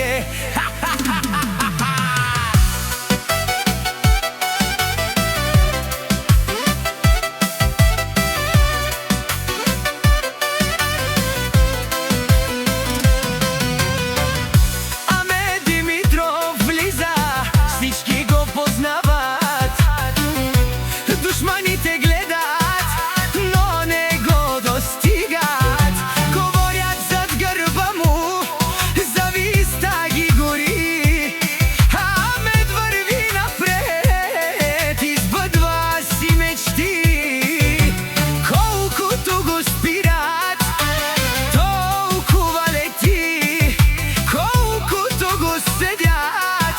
te. Аме Димитров влиза, всички го познават. Душманите гледат, но не го достигат. Говорят зад гърба му, зависта ги гори. Амед върви напред, избъдва си мечти. Колкото го спират, толкова лети. Колкото го следят,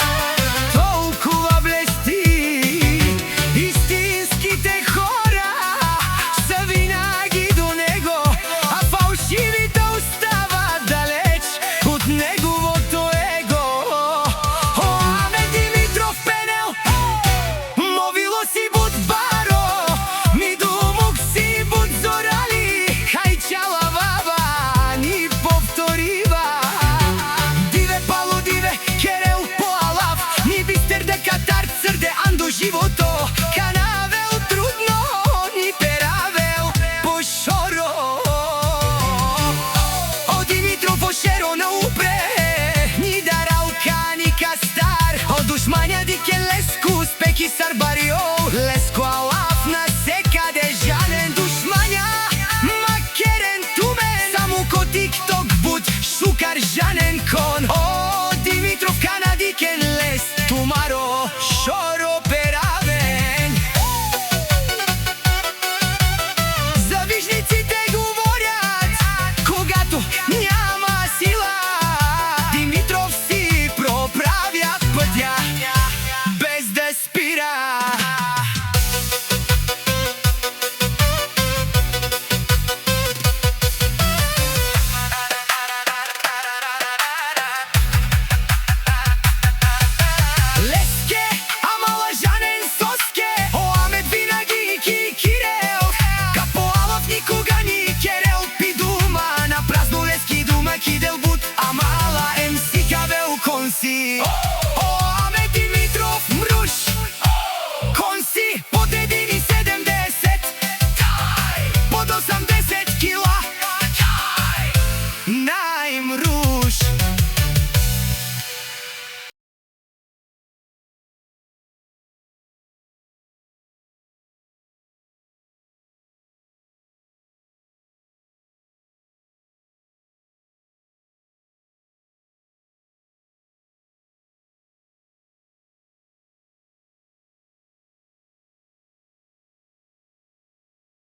толкова блести. Истинските хора са винаги до него, а фалшивите остават далеч от неговото его. О, Аме Димитров пенел, мовило си буд баро, ми думук си буд зорали, хай чала баба ни повторива. Диве пало диве, керел по алав, ни бистер де катар църде андо живото. Канавел трудно ни перавел по шоро. О Димитров ошеро на упре, ни дарал кани кастар. О душманя ди келеску спеки сарбарио.